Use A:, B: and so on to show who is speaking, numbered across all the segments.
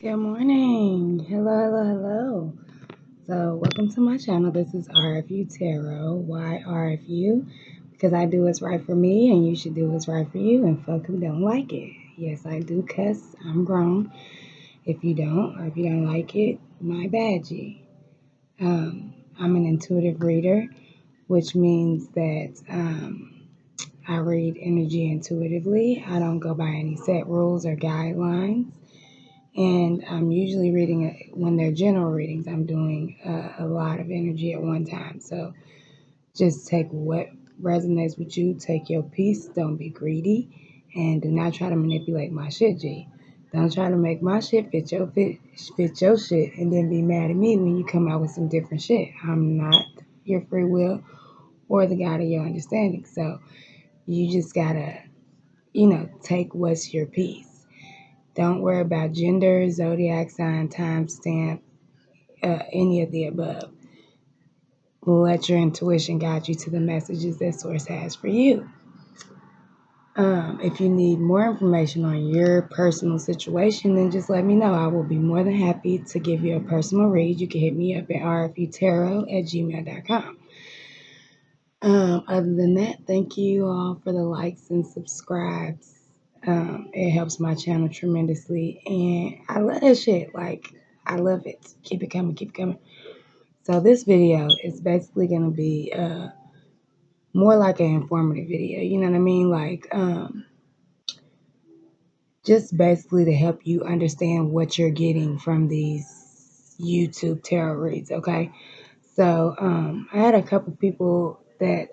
A: Good morning. Hello. So, welcome to my channel. This is RFUTAROT. Why RFU? Because I do what's right for me, and you should do what's right for you, and fuck who don't like it. Yes, I do cuss. I'm grown. If you don't, or if you don't like it, my bad, G. I'm an intuitive reader, which means that I read energy intuitively. I don't go by any set rules or guidelines. And I'm usually reading when they're general readings. I'm doing a lot of energy at one time. So just take what resonates with you. Take your piece. Don't be greedy, and do not try to manipulate my shit, G. Don't try to make my shit fit your shit, and then be mad at me when you come out with some different shit. I'm not your free will or the God of your understanding. So you just gotta, take what's your piece. Don't worry about gender, zodiac sign, timestamp, any of the above. Let your intuition guide you to the messages that Source has for you. If you need more information on your personal situation, then just let me know. I will be more than happy to give you a personal read. You can hit me up at rfutarot@gmail.com. Other than that, thank you all for the likes and subscribes. It helps my channel tremendously, and I love that shit. Like, I love it. Keep it coming. So this video is basically gonna be more like an informative video. You know what I mean? Like, just basically to help you understand what you're getting from these YouTube tarot reads. Okay. So I had a couple people that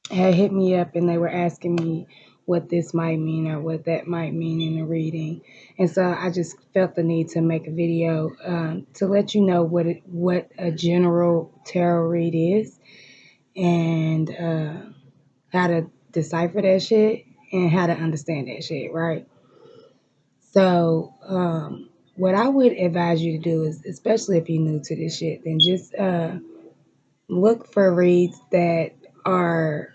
A: had hit me up, and they were asking me what this might mean or what that might mean in a reading. And so I just felt the need to make a video to let you know what a general tarot read is, and how to decipher that shit and how to understand that shit, right? So what I would advise you to do is, especially if you're new to this shit, then just look for reads that are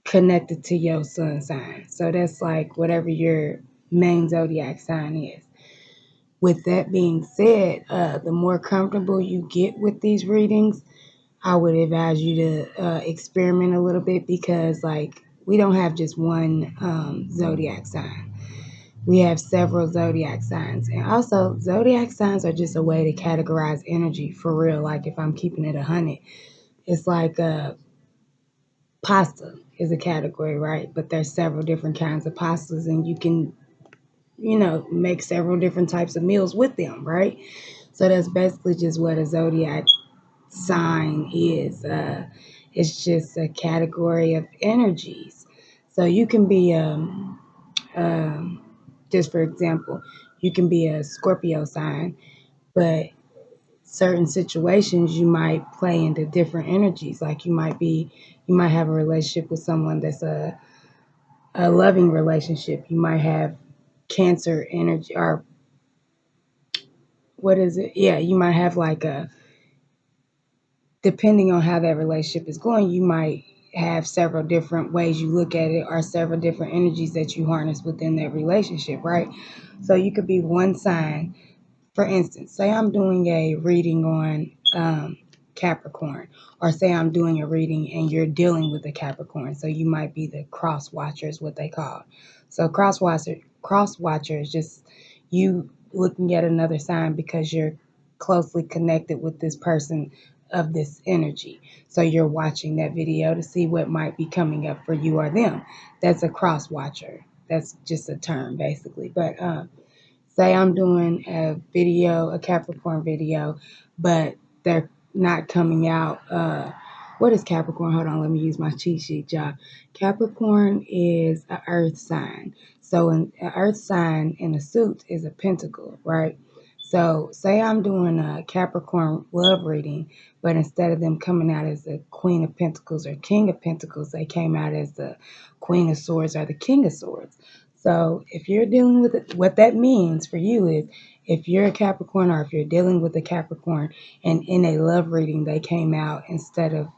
A: connected to your sun sign. So that's like whatever your main zodiac sign is. With that being said, the more comfortable you get with these readings, I would advise you to experiment a little bit, because like we don't have just one zodiac sign. We have several zodiac signs. And also, zodiac signs are just a way to categorize energy for real. Like, if I'm keeping it 100, it's like pasta is a category, right? But there's several different kinds of pastas, and you can, make several different types of meals with them, right? So that's basically just what a zodiac sign is. It's just a category of energies. So you can be, just for example, you can be a Scorpio sign, but certain situations you might play into different energies. Like you might have a relationship with someone that's a loving relationship. You might have Cancer energy, or what is it? Yeah, you might have like depending on how that relationship is going, you might have several different ways you look at it, or several different energies that you harness within that relationship, right? So you could be one sign. For instance, say I'm doing a reading on Capricorn, or say I'm doing a reading and you're dealing with a Capricorn. So you might be the cross watcher, is what they call. So cross watcher is just you looking at another sign because you're closely connected with this person of this energy. So you're watching that video to see what might be coming up for you or them. That's a cross watcher. That's just a term basically. But say I'm doing a Capricorn video, but they're not coming out. What is Capricorn? Hold on, let me use my cheat sheet, y'all. Capricorn is an earth sign. So an earth sign in a suit is a pentacle, right? So say I'm doing a Capricorn love reading, but instead of them coming out as the Queen of Pentacles or King of Pentacles, they came out as the Queen of Swords or the King of Swords. So if you're dealing with it, what that means for you is, if you're a Capricorn, or if you're dealing with a Capricorn and in a love reading they came out instead of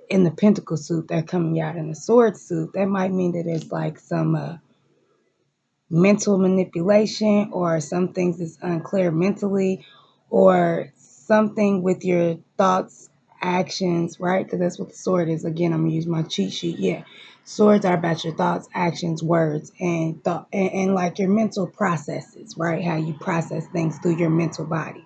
A: in the Pentacle suit, they're coming out in the Sword suit, that might mean that it's like some mental manipulation, or some things that's unclear mentally, or something with your thoughts, actions, right? Because that's what the sword is. Again, I'm gonna use my cheat sheet. Yeah, swords are about your thoughts, actions, words, and thought, and like your mental processes, right? How you process things through your mental body.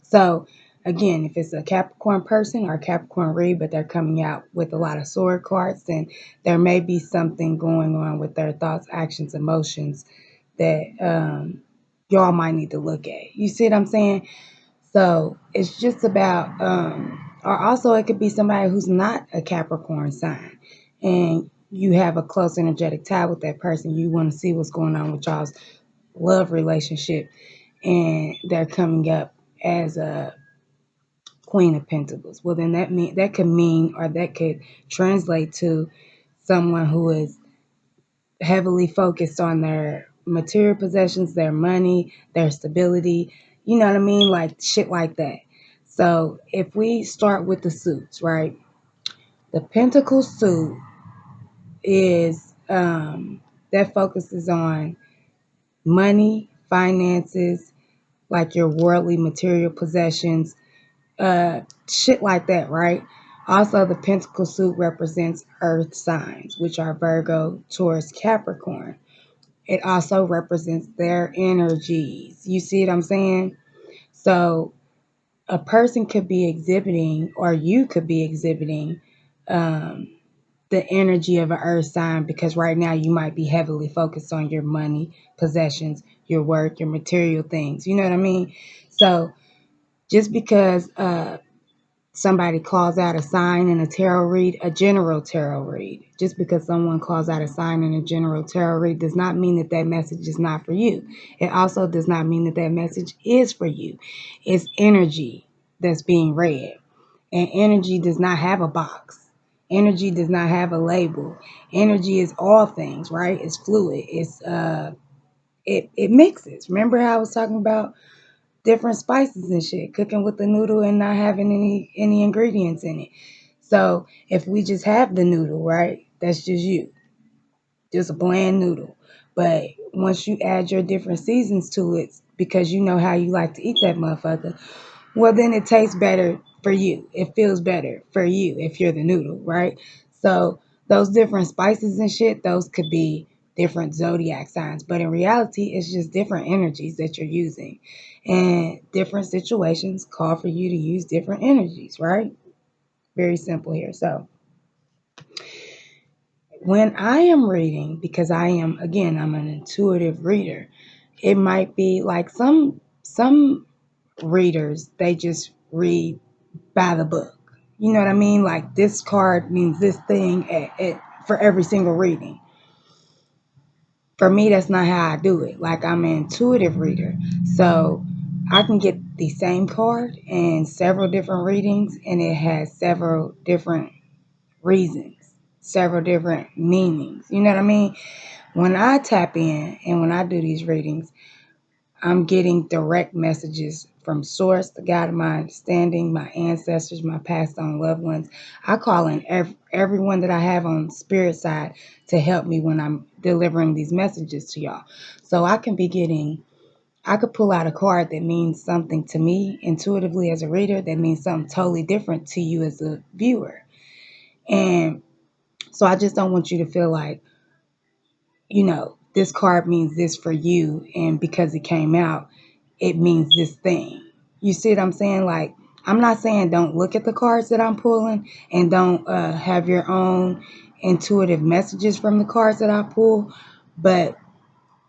A: So again, if it's a Capricorn person or a Capricorn read, but they're coming out with a lot of sword cards, then there may be something going on with their thoughts, actions, emotions that y'all might need to look at. You see what I'm saying? So it's just about, or also it could be somebody who's not a Capricorn sign, and you have a close energetic tie with that person. You want to see what's going on with y'all's love relationship, and they're coming up as a Queen of Pentacles. Well, then that could mean, or that could translate to someone who is heavily focused on their material possessions, their money, their stability. You know what I mean? Like shit like that. So if we start with the suits, right? The Pentacle suit is that focuses on money, finances, like your worldly material possessions, shit like that, right? Also, the Pentacle suit represents earth signs, which are Virgo, Taurus, Capricorn. It also represents their energies. You see what I'm saying? So, a person could be exhibiting, or you could be exhibiting, um, the energy of an earth sign, because right now you might be heavily focused on your money, possessions, your work, your material things. You know what I mean? So, just because somebody calls out a sign in a tarot read, a general tarot read. Just because someone calls out a sign in a general tarot read does not mean that that message is not for you. It also does not mean that that message is for you. It's energy that's being read. And energy does not have a box. Energy does not have a label. Energy is all things, right? It's fluid. It mixes. Remember how I was talking about different spices and shit, cooking with the noodle and not having any ingredients in it. So if we just have the noodle, right? That's just you, just a bland noodle. But once you add your different seasons to it, because you know how you like to eat that motherfucker, well, then it tastes better for you. It feels better for you if you're the noodle, right? So those different spices and shit, those could be different zodiac signs. But in reality, it's just different energies that you're using. And different situations call for you to use different energies, right? Very simple here. So when I am reading, because I'm an intuitive reader, it might be like some readers, they just read by the book. You know what I mean? Like this card means this thing for every single reading. For me, that's not how I do it. Like I'm an intuitive reader. So I can get the same card in several different readings, and it has several different reasons, several different meanings. You know what I mean? When I tap in and when I do these readings, I'm getting direct messages from source, the God of my understanding, my ancestors, my passed on loved ones. I call in everyone that I have on spirit side to help me when I'm delivering these messages to y'all. So I could pull out a card that means something to me intuitively as a reader, that means something totally different to you as a viewer. And so I just don't want you to feel like, this card means this for you, and because it came out, it means this thing. You see what I'm saying? Like, I'm not saying don't look at the cards that I'm pulling and don't have your own intuitive messages from the cards that I pull, but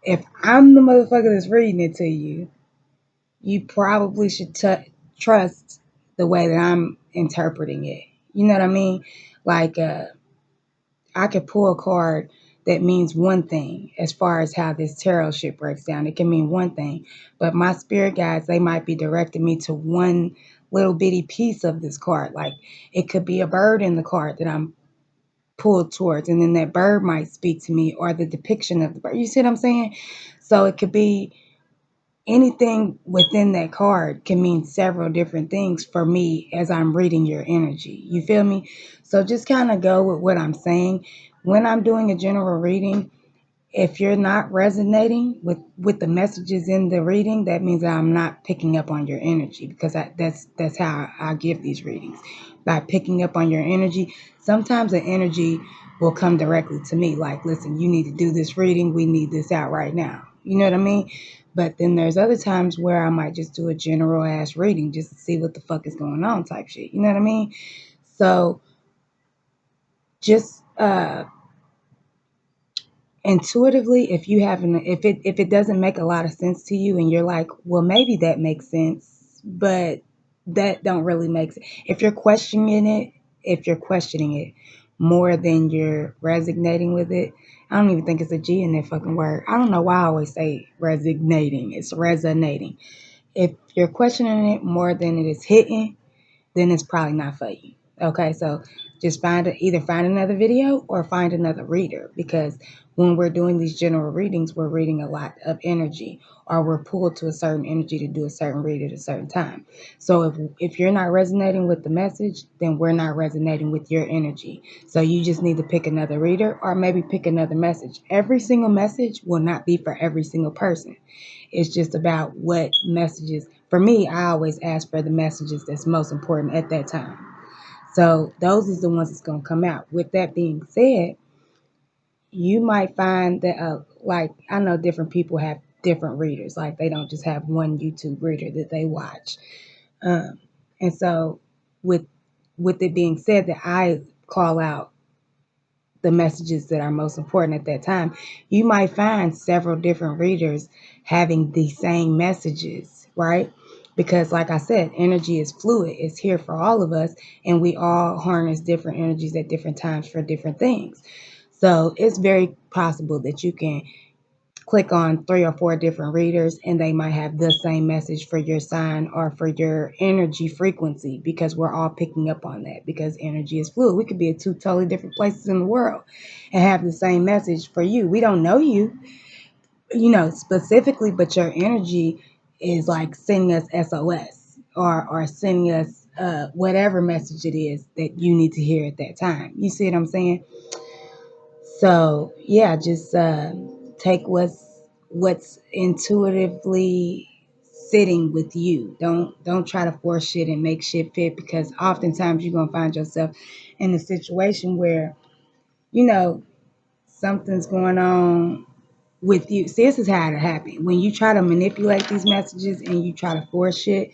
A: if I'm the motherfucker that's reading it to you, you probably should trust the way that I'm interpreting it. You know what I mean? Like, I could pull a card that means one thing as far as how this tarot shit breaks down. It can mean one thing, but my spirit guides, they might be directing me to one little bitty piece of this card. Like it could be a bird in the card that I'm pulled towards, and then that bird might speak to me, or the depiction of the bird. You see what I'm saying? So it could be anything within that card can mean several different things for me as I'm reading your energy. You feel me? So just kind of go with what I'm saying. When I'm doing a general reading, If you're not resonating with the messages in the reading, that means that I'm not picking up on your energy, because that's how I give these readings, by picking up on your energy. Sometimes the energy will come directly to me, like, listen, you need to do this reading. We need this out right now. You know what I mean? But then there's other times where I might just do a general ass reading just to see what the fuck is going on type shit. You know what I mean? So just intuitively, if you haven't, if it doesn't make a lot of sense to you and you're like, well, maybe that makes sense, but that don't really make sense. If you're questioning it more than you're resonating with it, I don't even think it's a G in that fucking word. I don't know why I always say resonating. It's resonating. If you're questioning it more than it is hitting, then it's probably not for you. Okay, so just either find another video or find another reader, because when we're doing these general readings, we're reading a lot of energy, or we're pulled to a certain energy to do a certain read at a certain time. So if you're not resonating with the message, then we're not resonating with your energy. So you just need to pick another reader, or maybe pick another message. Every single message will not be for every single person. It's just about what messages. For me, I always ask for the messages that's most important at that time. So those is the ones that's going to come out. With that being said, you might find that, like, I know different people have different readers. Like, they don't just have one YouTube reader that they watch. Um, and so with with it being said, that I call out the messages that are most important at that time, you might find several different readers having the same messages, right? Because, like I said, energy is fluid, it's here for all of us, and we all harness different energies at different times for different things. So it's very possible that you can click on 3 or 4 different readers and they might have the same message for your sign or for your energy frequency, because we're all picking up on that, because energy is fluid. We could be at 2 totally different places in the world and have the same message for you. We don't know you, specifically, but your energy is like sending us SOS, or sending us whatever message it is that you need to hear at that time. You see what I'm saying? So yeah, just take what's intuitively sitting with you. Don't try to force shit and make shit fit, because oftentimes you're gonna find yourself in a situation where you know something's going on with you. See, this is how it happens. When you try to manipulate these messages and you try to force shit,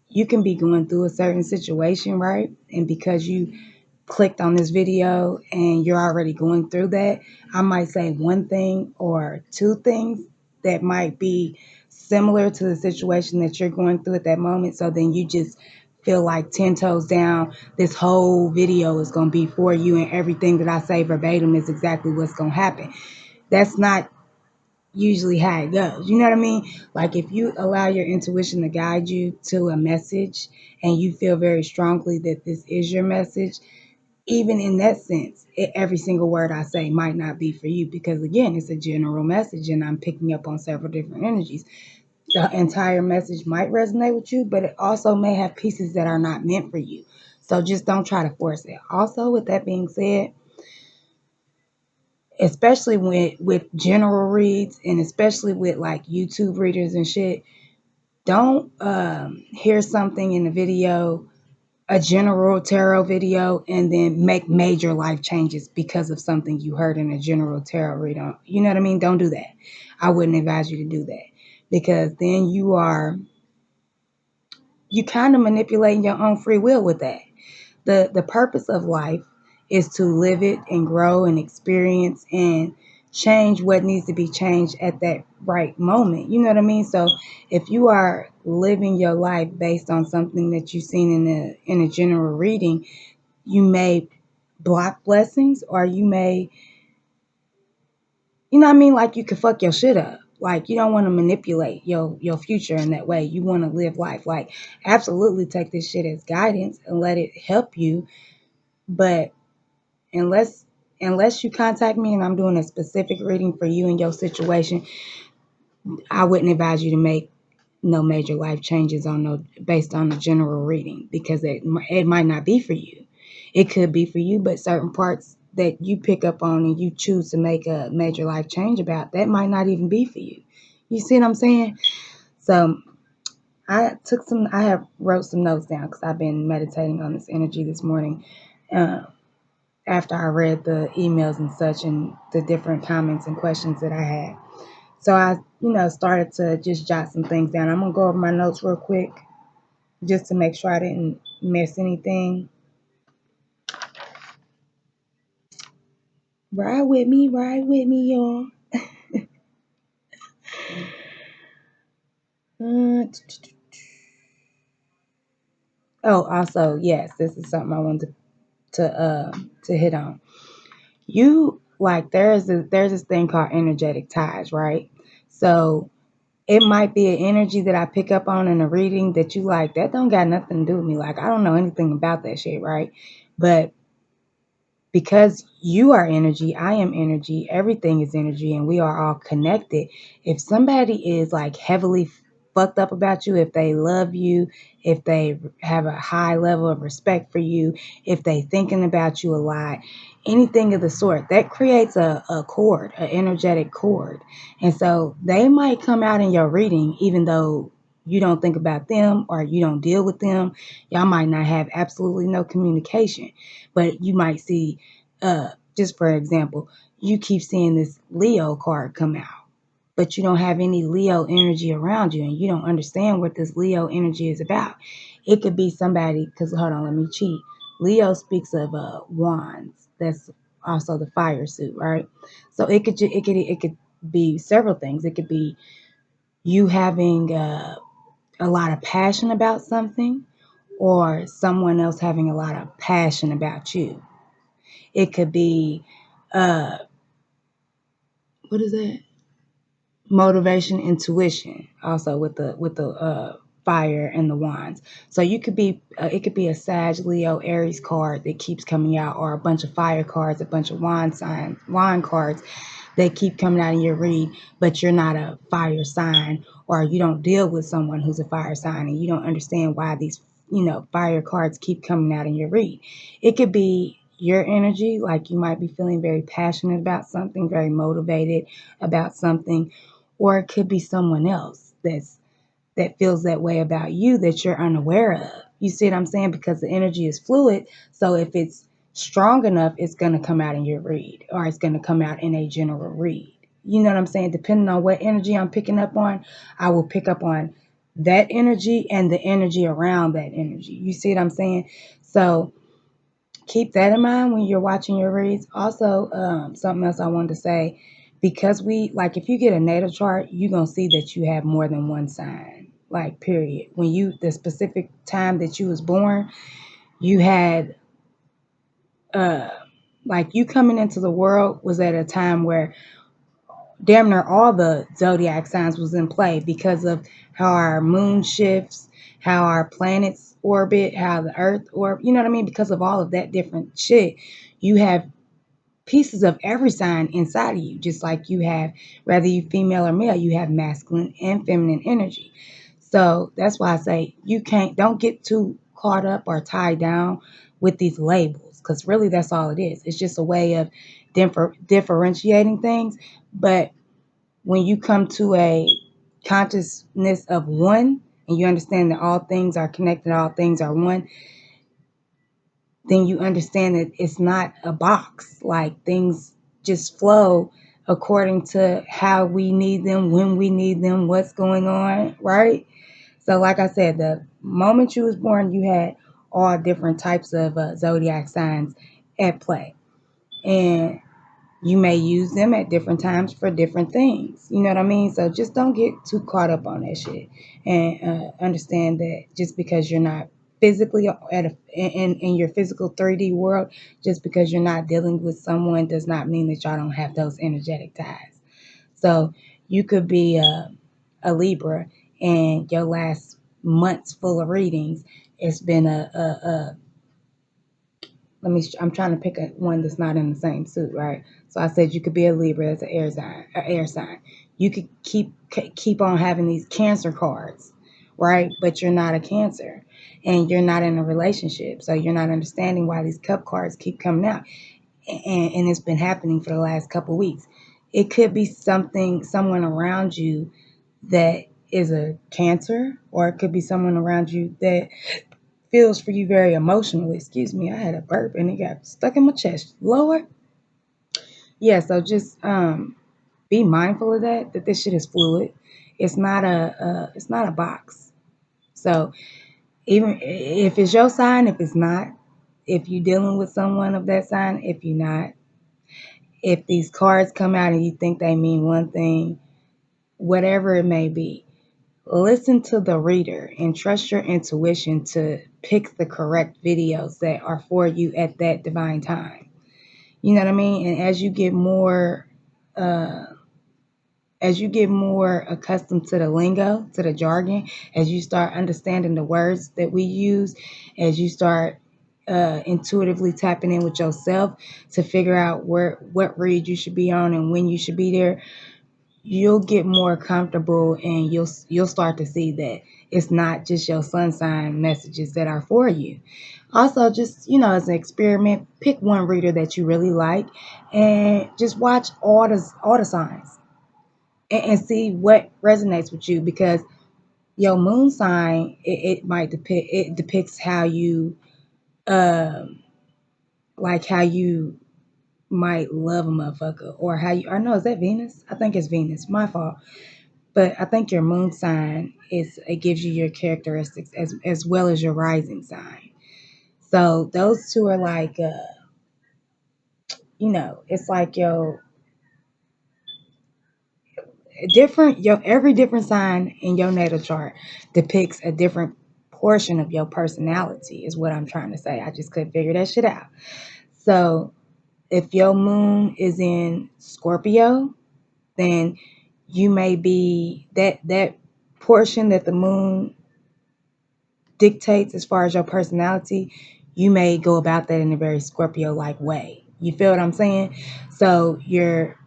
A: you can be going through a certain situation, right? And because you clicked on this video and you're already going through that, I might say one thing or two things that might be similar to the situation that you're going through at that moment. So then you just feel like 10 toes down, this whole video is going to be for you, and everything that I say verbatim is exactly what's going to happen. That's not usually how it goes. You know what I mean? Like, if you allow your intuition to guide you to a message and you feel very strongly that this is your message, even in that sense, every single word I say might not be for you, because again, it's a general message and I'm picking up on several different energies. The entire message might resonate with you, but it also may have pieces that are not meant for you. So just don't try to force it. Also, with that being said, especially with general reads, and especially with like YouTube readers and shit, don't hear something in the video, a general tarot video, and then make major life changes because of something you heard in a general tarot read. You know what I mean? Don't do that. I wouldn't advise you to do that, because then you kind of manipulating your own free will with that. The purpose of life is to live it and grow and experience and change what needs to be changed at that right moment. You know what I mean? So if you are living your life based on something that you've seen in a general reading, you may block blessings, or you may, you know what I mean, like, you could fuck your shit up. Like, you don't want to manipulate your future in that way. You want to live life. Like, absolutely take this shit as guidance and let it help you, but unless you contact me and I'm doing a specific reading for you and your situation, I wouldn't advise you to make no major life changes on no based on a general reading, because it might not be for you. It could be for you, but certain parts that you pick up on and you choose to make a major life change about, that might not even be for you. You see what I'm saying? So I have wrote some notes down because I've been meditating on this energy this morning. Uh, after I read the emails and such and the different comments and questions that I had. So I, started to just jot some things down. I'm gonna go over my notes real quick just to make sure I didn't miss anything. Ride with me, y'all. Oh, also, yes, this is something I wanted to hit on. You like there's this thing called energetic ties, right? So it might be an energy that I pick up on in a reading that you like, that don't got nothing to do with me. Like, I don't know anything about that shit, right? But because you are energy, I am energy, everything is energy, and we are all connected. If somebody is like heavily fucked up about you, if they love you, if they have a high level of respect for you, if they thinking about you a lot, anything of the sort, that creates a cord, an energetic cord. And so they might come out in your reading, even though you don't think about them or you don't deal with them. Y'all might not have absolutely no communication, but you might see, just for example, you keep seeing this Leo card come out, but you don't have any Leo energy around you and you don't understand what this Leo energy is about. It could be somebody, because hold on, let me cheat. Leo speaks of wands. That's also the fire suit, right? So it could be several things. It could be you having a lot of passion about something, or someone else having a lot of passion about you. It could be uh what is that? Motivation, intuition, also with the fire and the wands. So you could be it could be a Sag, Leo, Aries card that keeps coming out, or a bunch of fire cards, a bunch of wand cards that keep coming out in your read, but you're not a fire sign, or you don't deal with someone who's a fire sign and you don't understand why these fire cards keep coming out in your read. It could be your energy, like you might be feeling very passionate about something, very motivated about something, or it could be someone else that feels that way about you that you're unaware of. You see what I'm saying? Because the energy is fluid. So if it's strong enough, it's going to come out in your read, or it's going to come out in a general read. You know what I'm saying? Depending on what energy I'm picking up on, I will pick up on that energy and the energy around that energy. You see what I'm saying? So keep that in mind when you're watching your reads. Also, something else I wanted to say, because if you get a natal chart, you're going to see that you have more than one sign, like period. When the specific time that you was born, you had, like you coming into the world was at a time where damn near all the zodiac signs was in play because of how our moon shifts, how our planets orbit, how the earth orbit, you know what I mean? Because of all of that different shit, you have pieces of every sign inside of you, just like you have, whether you female or male, you have masculine and feminine energy. So that's why I say don't get too caught up or tied down with these labels, because really that's all it is. It's just a way of differentiating things. But when you come to a consciousness of one, and you understand that all things are connected, all things are one, then you understand that it's not a box. Like things just flow according to how we need them, when we need them, what's going on, right? So like I said, the moment you was born, you had all different types of zodiac signs at play. And you may use them at different times for different things. You know what I mean? So just don't get too caught up on that shit, and understand that just because you're not physically in your physical 3D world, just because you're not dealing with someone does not mean that y'all don't have those energetic ties. So you could be a Libra, and your last month's full of readings, it's been I'm trying to pick one that's not in the same suit, right? So I said you could be a Libra, that's an air sign. You could keep on having these Cancer cards, right? But you're not a Cancer, and you're not in a relationship, so you're not understanding why these cup cards keep coming out. and it's been happening for the last couple of weeks. It could be someone around you that is a Cancer, or it could be someone around you that feels for you very emotionally. Excuse me, I had a burp and it got stuck in my chest. Lord. Yeah, so just be mindful of that this shit is fluid. It's not a box. So even if it's your sign, if it's not, if you're dealing with someone of that sign, if you're not, if these cards come out and you think they mean one thing, whatever it may be, listen to the reader and trust your intuition to pick the correct videos that are for you at that divine time. You know what I mean? And uh, as you get more accustomed to the lingo, to the jargon, as you start understanding the words that we use, as you start intuitively tapping in with yourself to figure out what read you should be on and when you should be there, you'll get more comfortable and you'll start to see that it's not just your sun sign messages that are for you. Also, just as an experiment, pick one reader that you really like and just watch all the signs and see what resonates with you, because your moon sign, it depicts how you um like how you might love a motherfucker, or how you, or no, is that Venus? I think it's Venus, my fault. But I think your moon sign it gives you your characteristics as well as your rising sign. So those two are like it's like your your every different sign in your natal chart depicts a different portion of your personality, is what I'm trying to say. I just couldn't figure that shit out. So if your moon is in Scorpio, then you may be that portion that the moon dictates as far as your personality, you may go about that in a very Scorpio like way. You feel what I'm saying? So your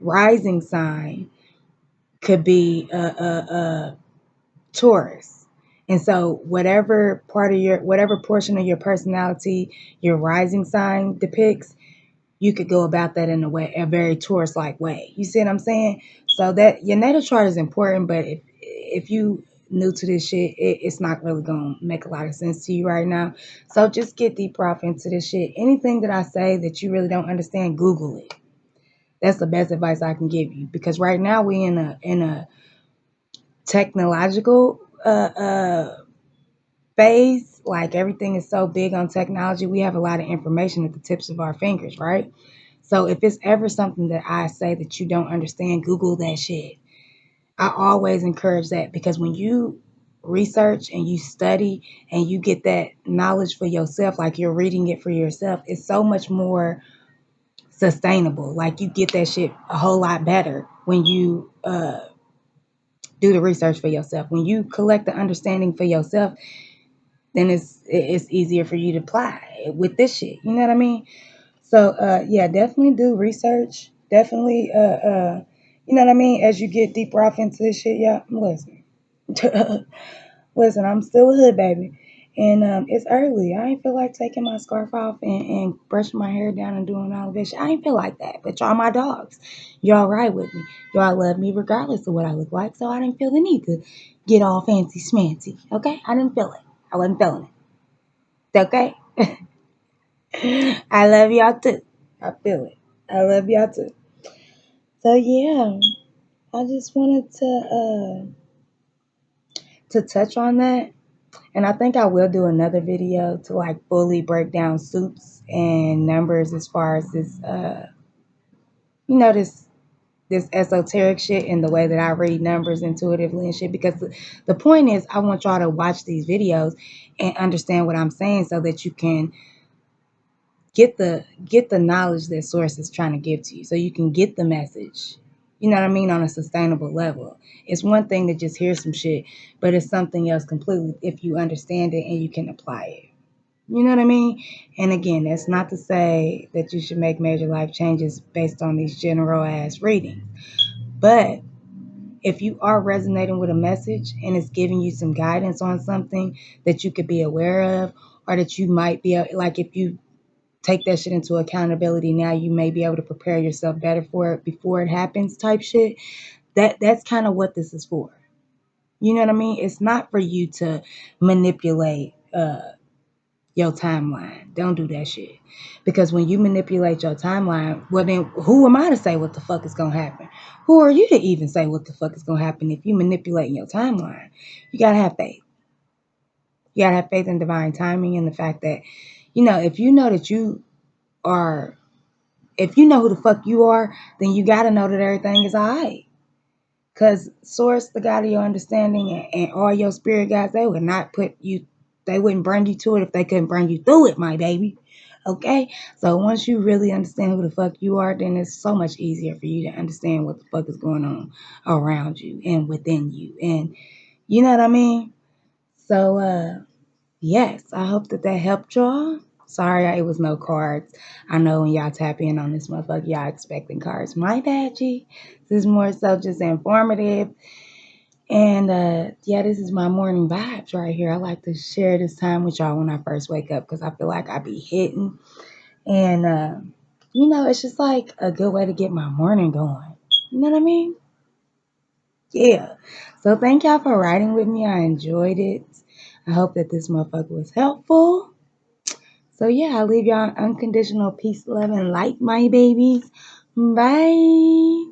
A: rising sign could be a Taurus. And so whatever portion of your personality your rising sign depicts, you could go about that in a very Taurus like way. You see what I'm saying? So that your natal chart is important, but if you new to this shit, it's not really gonna make a lot of sense to you right now. So just get deeper off into this shit. Anything that I say that you really don't understand, Google it. That's the best advice I can give you, because right now we in a technological phase. Like, everything is so big on technology, we have a lot of information at the tips of our fingers, right? So if it's ever something that I say that you don't understand, Google that shit. I always encourage that, because when you research and you study and you get that knowledge for yourself, like you're reading it for yourself, it's so much more sustainable. Like, you get that shit a whole lot better when you do the research for yourself. When you collect the understanding for yourself, then it's easier for you to apply with this shit. You know what I mean? So yeah, definitely do research. Definitely you know what I mean? As you get deeper off into this shit, yeah, listen. Listen, I'm still a hood baby. And it's early. I ain't feel like taking my scarf off and brushing my hair down and doing all of this shit. I ain't feel like that. But y'all my dogs. Y'all right with me. Y'all love me regardless of what I look like. So I didn't feel the need to get all fancy smancy. Okay? I didn't feel it. I wasn't feeling it. Okay? I love y'all too. I feel it. I love y'all too. So yeah, I just wanted to touch on that. And I think I will do another video to like fully break down suits and numbers as far as this this esoteric shit and the way that I read numbers intuitively and shit, because the point is I want y'all to watch these videos and understand what I'm saying so that you can get the knowledge that source is trying to give to you, so you can get the message, you know what I mean, on a sustainable level. It's one thing to just hear some shit, but it's something else completely if you understand it and you can apply it. You know what I mean? And again, that's not to say that you should make major life changes based on these general ass readings. But if you are resonating with a message and it's giving you some guidance on something that you could be aware of, or that you might be like, if you take that shit into accountability. Now you may be able to prepare yourself better for it before it happens type shit. That's kind of what this is for. You know what I mean? It's not for you to manipulate your timeline. Don't do that shit. Because when you manipulate your timeline, well then who am I to say what the fuck is gonna happen? Who are you to even say what the fuck is gonna happen if you manipulate your timeline? You gotta have faith. You gotta have faith in divine timing and the fact that, if you know that you are, if you know who the fuck you are, then you gotta know that everything is alright. Because source, the God of your understanding, and all your spirit guides, they would not put you, they wouldn't bring you to it if they couldn't bring you through it, my baby. Okay? So once you really understand who the fuck you are, then it's so much easier for you to understand what the fuck is going on around you and within you. And you know what I mean? So, yes, I hope that helped y'all. Sorry, it was no cards. I know when y'all tap in on this motherfucker, y'all expecting cards. My bad, G. This is more so just informative. And yeah, this is my morning vibes right here. I like to share this time with y'all when I first wake up because I feel like I be hitting. And, it's just like a good way to get my morning going. You know what I mean? Yeah. So thank y'all for riding with me. I enjoyed it. I hope that this motherfucker was helpful. So yeah, I leave y'all unconditional peace, love, and light, my babies. Bye.